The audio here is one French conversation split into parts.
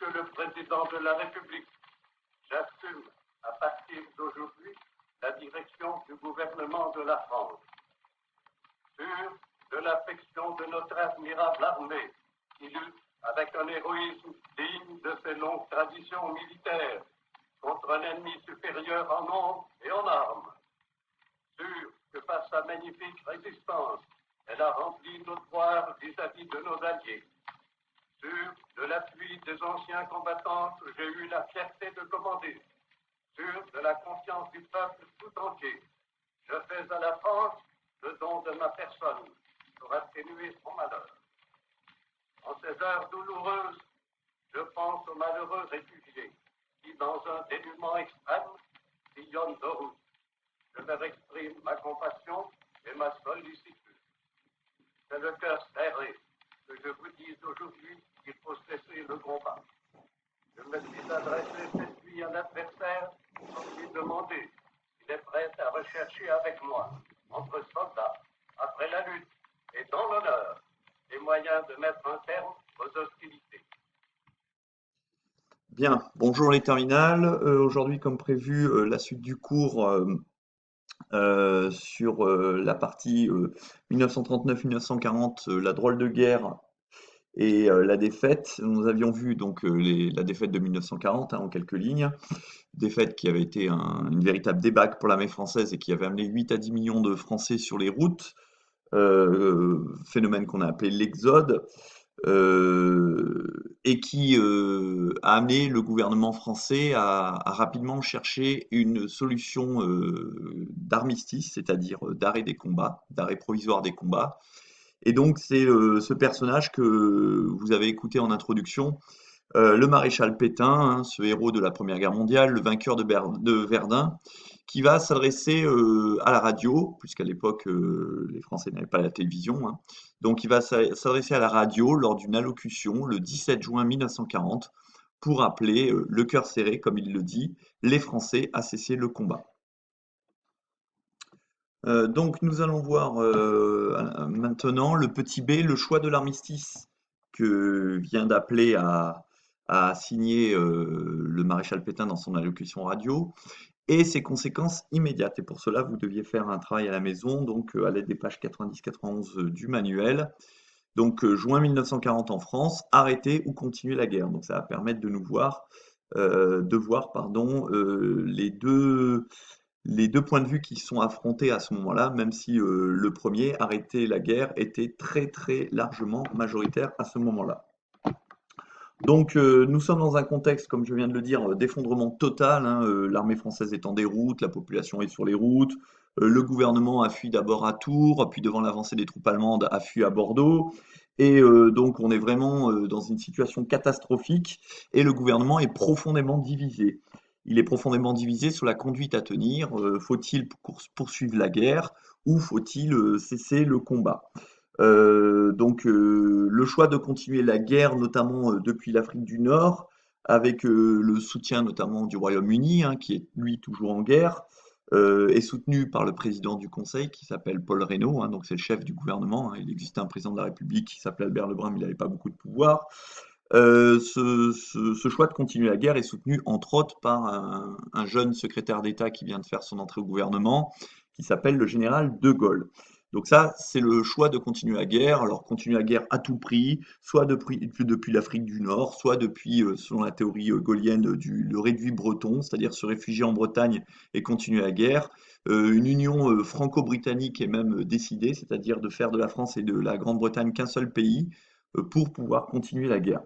Monsieur le Président de la République, j'assume à partir d'aujourd'hui la direction du gouvernement de la France. Sûr de l'affection de notre admirable armée, qui lutte avec un héroïsme digne de ses longues traditions militaires contre un ennemi supérieur en nombre et en armes. Sûr que par sa magnifique résistance, elle a rempli nos devoirs vis-à-vis de nos alliés. Sûr de l'appui des anciens combattants que j'ai eu la fierté de commander. Sûr de la confiance du peuple tout entier. Je fais à la France le don de ma personne pour atténuer son malheur. En ces heures douloureuses, je pense aux malheureux réfugiés qui, dans un dénuement extrême, sillonnent nos routes. Je leur exprime ma compassion et ma sollicitude. C'est le cœur serré que je vous dis aujourd'hui qu'il faut cesser le combat. Je me suis adressé cette nuit à l'adversaire pour lui demander s'il est prêt à rechercher avec moi, entre soldats, après la lutte et dans l'honneur, les moyens de mettre un terme aux hostilités. Bien, bonjour les terminales. Aujourd'hui, comme prévu, la suite du cours sur la partie 1939-1940, la drôle de guerre et la défaite. Nous avions vu donc la défaite de 1940 en quelques lignes, défaite qui avait été une véritable débâcle pour l'armée française et qui avait amené 8 à 10 millions de Français sur les routes, phénomène qu'on a appelé l'exode. Et qui a amené le gouvernement français à rapidement chercher une solution d'armistice, c'est-à-dire d'arrêt des combats, d'arrêt provisoire des combats. Et donc c'est ce personnage que vous avez écouté en introduction, le maréchal Pétain, hein, ce héros de la Première Guerre mondiale, le vainqueur de Verdun, qui va s'adresser à la radio, puisqu'à l'époque les Français n'avaient pas la télévision, hein. Donc il va s'adresser à la radio lors d'une allocution le 17 juin 1940 pour appeler, le cœur serré, comme il le dit, les Français à cesser le combat. Donc nous allons voir maintenant le petit B, le choix de l'armistice que vient d'appeler à signer le maréchal Pétain dans son allocution radio et ses conséquences immédiates. Et pour cela, vous deviez faire un travail à la maison, donc à l'aide des pages 90-91 du manuel. Donc juin 1940 en France, arrêter ou continuer la guerre. Donc ça va permettre de nous voir, les deux points de vue qui sont affrontés à ce moment-là, même si le premier, arrêter la guerre, était très très largement majoritaire à ce moment-là. Donc nous sommes dans un contexte, comme je viens de le dire, d'effondrement total, hein, l'armée française est en déroute, la population est sur les routes, le gouvernement a fui d'abord à Tours, puis devant l'avancée des troupes allemandes a fui à Bordeaux, et donc on est vraiment dans une situation catastrophique, et le gouvernement est profondément divisé. Il est profondément divisé sur la conduite à tenir, faut-il poursuivre la guerre, ou faut-il cesser le combat? Donc le choix de continuer la guerre, notamment depuis l'Afrique du Nord, avec le soutien notamment du Royaume-Uni, hein, qui est lui toujours en guerre, est soutenu par le président du Conseil qui s'appelle Paul Reynaud, hein, donc c'est le chef du gouvernement, hein. Il existait un président de la République qui s'appelait Albert Lebrun, mais il n'avait pas beaucoup de pouvoir. Ce choix de continuer la guerre est soutenu entre autres par un jeune secrétaire d'État qui vient de faire son entrée au gouvernement, qui s'appelle le général de Gaulle. Donc ça, c'est le choix de continuer la guerre. Alors continuer la guerre à tout prix, soit depuis l'Afrique du Nord, soit depuis, selon la théorie gaulienne, le réduit breton, c'est-à-dire se réfugier en Bretagne et continuer la guerre. Une union franco-britannique est même décidée, c'est-à-dire de faire de la France et de la Grande-Bretagne qu'un seul pays pour pouvoir continuer la guerre.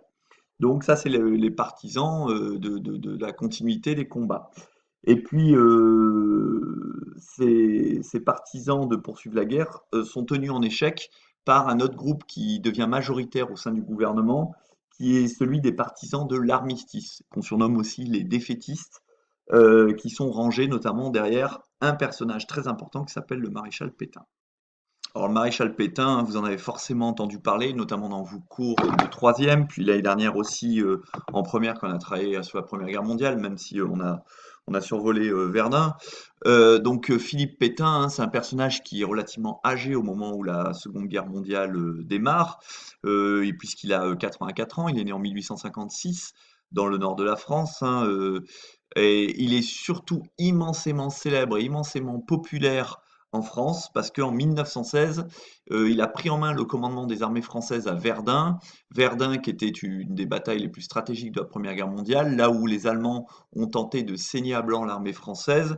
Donc ça, c'est les partisans de la continuité des combats. Et puis, ces partisans de poursuivre la guerre sont tenus en échec par un autre groupe qui devient majoritaire au sein du gouvernement, qui est celui des partisans de l'armistice, qu'on surnomme aussi les défaitistes, qui sont rangés notamment derrière un personnage très important qui s'appelle le maréchal Pétain. Alors, le maréchal Pétain, hein, vous en avez forcément entendu parler, notamment dans vos cours de troisième, puis l'année dernière aussi en première quand on a travaillé sur la Première Guerre mondiale, même si on a survolé Verdun. Donc Philippe Pétain, hein, c'est un personnage qui est relativement âgé au moment où la Seconde Guerre mondiale démarre, et puisqu'il a 84 ans, il est né en 1856. dans le nord de la France, hein, et il est surtout immensément célèbre et immensément populaire en France parce qu'en 1916, il a pris en main le commandement des armées françaises à Verdun. Verdun qui était une des batailles les plus stratégiques de la Première Guerre mondiale, là où les Allemands ont tenté de saigner à blanc l'armée française.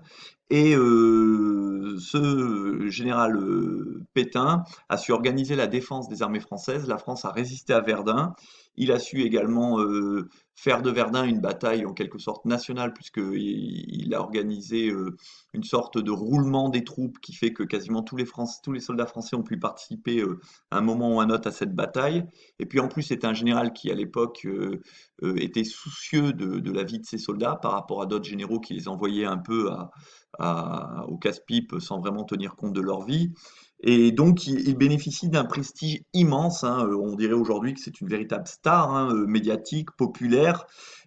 Et ce général Pétain a su organiser la défense des armées françaises. La France a résisté à Verdun. Il a su également faire de Verdun une bataille en quelque sorte nationale, puisqu'il a organisé une sorte de roulement des troupes qui fait que quasiment tous les soldats français ont pu participer à un moment ou à un autre à cette bataille. Et puis en plus, c'était un général qui, à l'époque, était soucieux de la vie de ses soldats par rapport à d'autres généraux qui les envoyaient un peu au casse-pipe sans vraiment tenir compte de leur vie. Et donc, il bénéficie d'un prestige immense, hein. On dirait aujourd'hui que c'est une véritable star, hein, médiatique, populaire.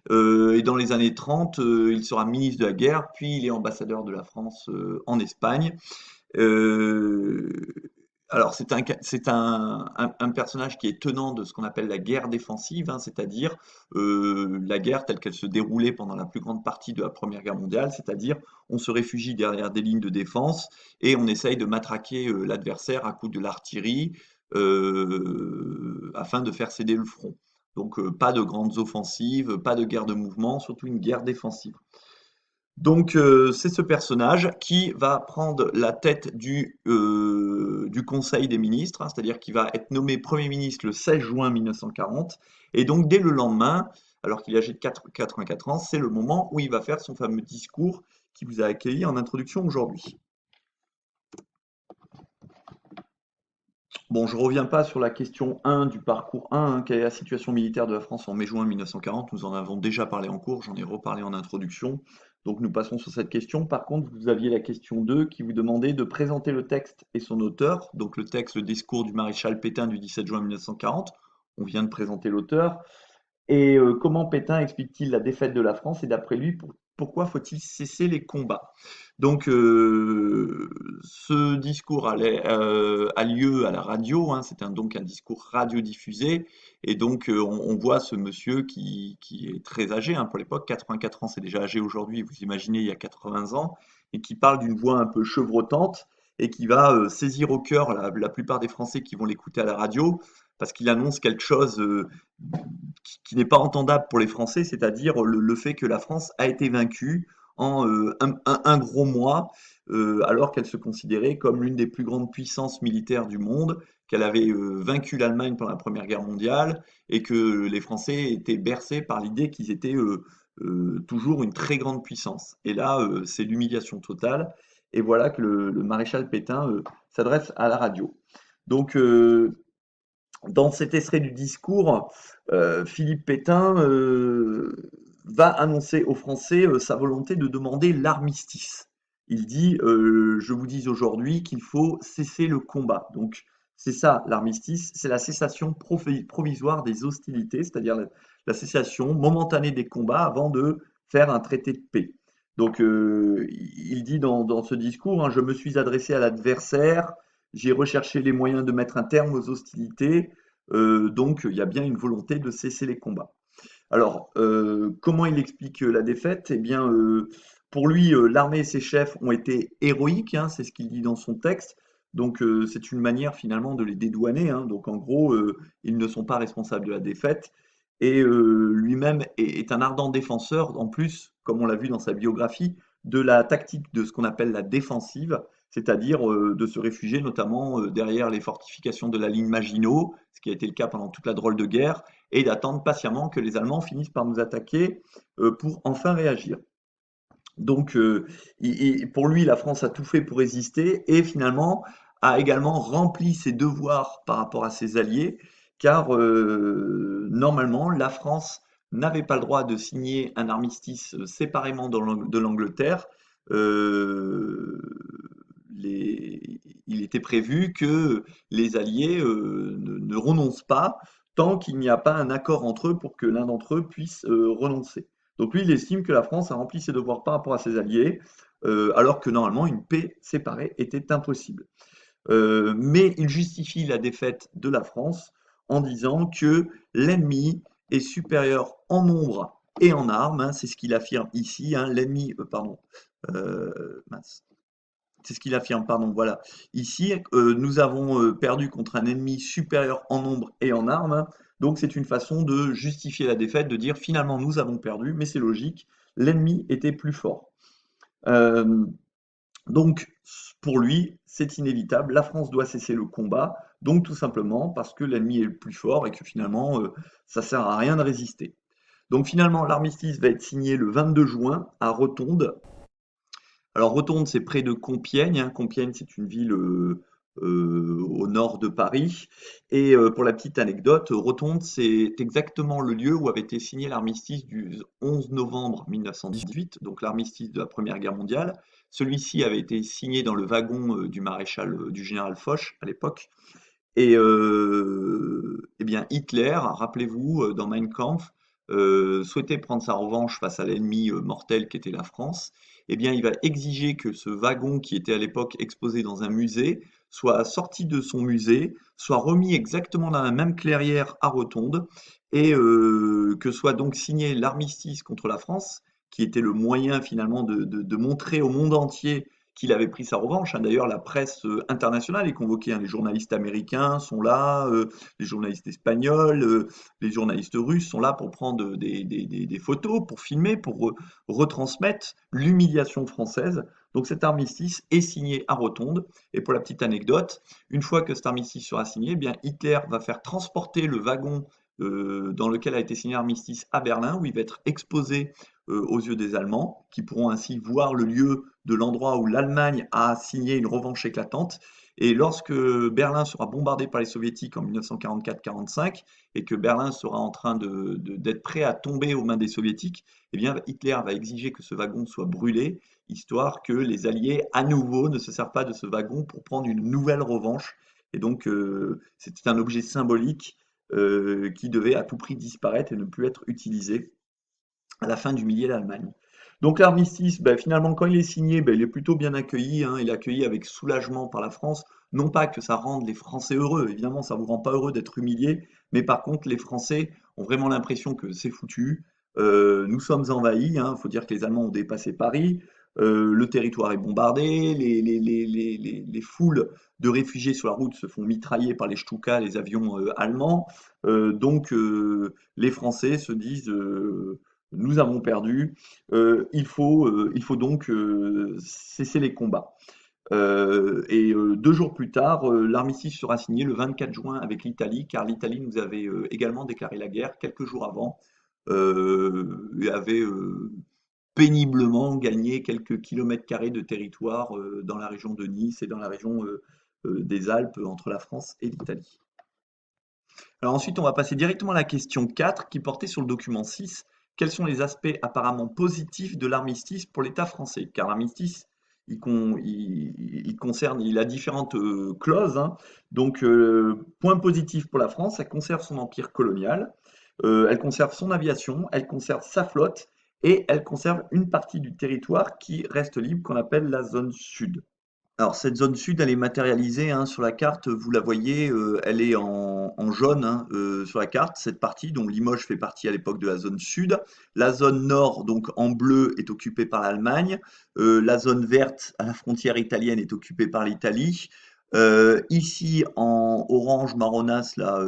Et dans les années 30, il sera ministre de la guerre, puis il est ambassadeur de la France en Espagne. Euh, alors, c'est un personnage qui est tenant de ce qu'on appelle la guerre défensive, hein, c'est-à-dire la guerre telle qu'elle se déroulait pendant la plus grande partie de la Première Guerre mondiale, c'est-à-dire on se réfugie derrière des lignes de défense et on essaye de matraquer l'adversaire à coups de l'artillerie afin de faire céder le front. Donc, pas de grandes offensives, pas de guerre de mouvement, surtout une guerre défensive. Donc, c'est ce personnage qui va prendre la tête du Conseil des ministres, hein, c'est-à-dire qu'il va être nommé Premier ministre le 16 juin 1940. Et donc, dès le lendemain, alors qu'il est âgé de 84 ans, c'est le moment où il va faire son fameux discours qui vous a accueilli en introduction aujourd'hui. Bon, je ne reviens pas sur la question 1 du parcours 1, hein, quelle est la situation militaire de la France en mai-juin 1940. Nous en avons déjà parlé en cours, j'en ai reparlé en introduction. Donc nous passons sur cette question. Par contre, vous aviez la question 2 qui vous demandait de présenter le texte et son auteur. Donc le texte, le discours du maréchal Pétain du 17 juin 1940. On vient de présenter l'auteur. Et comment Pétain explique-t-il la défaite de la France et d'après lui, pourquoi faut-il cesser les combats? Donc ce discours a lieu à la radio, hein, donc un discours radiodiffusé et donc on voit ce monsieur qui est très âgé hein, pour l'époque, 84 ans c'est déjà âgé aujourd'hui, vous imaginez il y a 80 ans, et qui parle d'une voix un peu chevrotante et qui va saisir au cœur la plupart des Français qui vont l'écouter à la radio parce qu'il annonce quelque chose qui n'est pas entendable pour les Français, c'est-à-dire le fait que la France a été vaincue en un gros mois, alors qu'elle se considérait comme l'une des plus grandes puissances militaires du monde, qu'elle avait vaincu l'Allemagne pendant la Première Guerre mondiale, et que les Français étaient bercés par l'idée qu'ils étaient toujours une très grande puissance. Et là, c'est l'humiliation totale. Et voilà que le maréchal Pétain s'adresse à la radio. Donc, dans cet extrait du discours, Philippe Pétain va annoncer aux Français sa volonté de demander l'armistice. Il dit je vous dis aujourd'hui qu'il faut cesser le combat. Donc, c'est ça l'armistice, c'est la cessation provisoire des hostilités, c'est-à-dire la cessation momentanée des combats avant de faire un traité de paix. Donc, il dit dans ce discours hein, je me suis adressé à l'adversaire, j'ai recherché les moyens de mettre un terme aux hostilités, donc il y a bien une volonté de cesser les combats. Alors, comment il explique la défaite? Eh bien, pour lui, l'armée et ses chefs ont été héroïques, hein, c'est ce qu'il dit dans son texte. Donc, c'est une manière finalement de les dédouaner, hein. Donc, en gros, ils ne sont pas responsables de la défaite. Et lui-même est un ardent défenseur, en plus, comme on l'a vu dans sa biographie, de la tactique de ce qu'on appelle la défensive, c'est-à-dire de se réfugier notamment derrière les fortifications de la ligne Maginot, ce qui a été le cas pendant toute la drôle de guerre, et d'attendre patiemment que les Allemands finissent par nous attaquer pour enfin réagir. Donc, pour lui, la France a tout fait pour résister et finalement a également rempli ses devoirs par rapport à ses alliés, car normalement, la France n'avait pas le droit de signer un armistice séparément de l'Angleterre. Euh, il était prévu que les alliés ne renoncent pas tant qu'il n'y a pas un accord entre eux pour que l'un d'entre eux puisse renoncer. Donc lui, il estime que la France a rempli ses devoirs par rapport à ses alliés, alors que normalement une paix séparée était impossible. Mais il justifie la défaite de la France en disant que l'ennemi est supérieur en nombre et en armes, hein, c'est ce qu'il affirme ici, hein, l'ennemi, mince. C'est ce qu'il affirme, pardon, voilà. Ici, nous avons perdu contre un ennemi supérieur en nombre et en armes, hein. Donc c'est une façon de justifier la défaite, de dire finalement nous avons perdu, mais c'est logique, l'ennemi était plus fort. Euh, donc pour lui, c'est inévitable, la France doit cesser le combat, donc tout simplement parce que l'ennemi est le plus fort et que finalement ça sert à rien de résister. Donc finalement l'armistice va être signé le 22 juin à Rotonde. Alors Rotonde, c'est près de Compiègne, hein. Compiègne, c'est une ville au nord de Paris. Et pour la petite anecdote, Rotonde, c'est exactement le lieu où avait été signé l'armistice du 11 novembre 1918, donc l'armistice de la Première Guerre mondiale. Celui-ci avait été signé dans le wagon du maréchal, du général Foch à l'époque. Et eh bien Hitler, rappelez-vous, dans Mein Kampf, souhaitait prendre sa revanche face à l'ennemi mortel qu'était la France. Eh bien, il va exiger que ce wagon qui était à l'époque exposé dans un musée soit sorti de son musée, soit remis exactement dans la même clairière à Rotonde, et que soit donc signé l'armistice contre la France, qui était le moyen finalement de montrer au monde entier qu'il avait pris sa revanche, hein. D'ailleurs, la presse internationale est convoquée, hein. Les journalistes américains sont là, les journalistes espagnols, les journalistes russes sont là pour prendre des photos, pour filmer, pour retransmettre l'humiliation française. Donc cet armistice est signé à Rotonde. Et pour la petite anecdote, une fois que cet armistice sera signé, eh bien Hitler va faire transporter le wagon dans lequel a été signé l'armistice à Berlin, où il va être exposé aux yeux des Allemands, qui pourront ainsi voir le lieu de l'endroit où l'Allemagne a signé une revanche éclatante. Et lorsque Berlin sera bombardé par les Soviétiques en 1944-45 et que Berlin sera en train d'être prêt à tomber aux mains des Soviétiques, eh bien Hitler va exiger que ce wagon soit brûlé, histoire que les Alliés, à nouveau, ne se servent pas de ce wagon pour prendre une nouvelle revanche. Et donc, c'était un objet symbolique qui devait à tout prix disparaître et ne plus être utilisé à la fin d'humilier l'Allemagne. Donc l'armistice, ben, finalement, quand il est signé, ben, il est plutôt bien accueilli, hein. Il est accueilli avec soulagement par la France. Non pas que ça rende les Français heureux, évidemment, ça ne vous rend pas heureux d'être humilié, mais par contre, les Français ont vraiment l'impression que c'est foutu. Nous sommes envahis, hein. Il faut dire que les Allemands ont dépassé Paris. Le territoire est bombardé, les foules de réfugiés sur la route se font mitrailler par les Stuka, les avions allemands. Les Français se disent nous avons perdu, il faut donc cesser les combats. 2 jours plus tard, l'armistice sera signé le 24 juin avec l'Italie, car l'Italie nous avait également déclaré la guerre quelques jours avant, et avait péniblement gagné quelques kilomètres carrés de territoire dans la région de Nice et dans la région des Alpes entre la France et l'Italie. Alors ensuite, on va passer directement à la question 4 qui portait sur le document 6. Quels sont les aspects apparemment positifs de l'armistice pour l'État français? Car l'armistice, il concerne, il a différentes clauses, hein. Donc, point positif pour la France, elle conserve son empire colonial, elle conserve son aviation, elle conserve sa flotte et elle conserve une partie du territoire qui reste libre, qu'on appelle la zone sud. Alors cette zone sud, elle est matérialisée, hein, sur la carte, vous la voyez, elle est en jaune, hein, sur la carte, cette partie, dont Limoges fait partie à l'époque de la zone sud. La zone nord, donc en bleu, est occupée par l'Allemagne. La zone verte, à la frontière italienne, est occupée par l'Italie. Ici, en orange marronasse, là,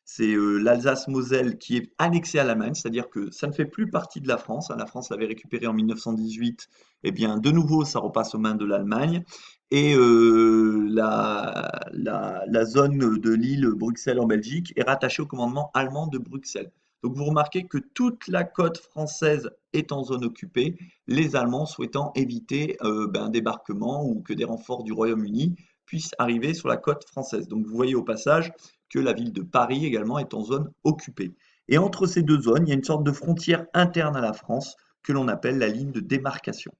c'est l'Alsace-Moselle qui est annexée à l'Allemagne, c'est-à-dire que ça ne fait plus partie de la France, hein. La France l'avait récupérée en 1918, et bien de nouveau, ça repasse aux mains de l'Allemagne. Et la zone de l'île Bruxelles en Belgique est rattachée au commandement allemand de Bruxelles. Donc vous remarquez que toute la côte française est en zone occupée, les Allemands souhaitant éviter un débarquement ou que des renforts du Royaume-Uni puissent arriver sur la côte française. Donc vous voyez au passage que la ville de Paris également est en zone occupée. Et entre ces deux zones, il y a une sorte de frontière interne à la France que l'on appelle la ligne de démarcation.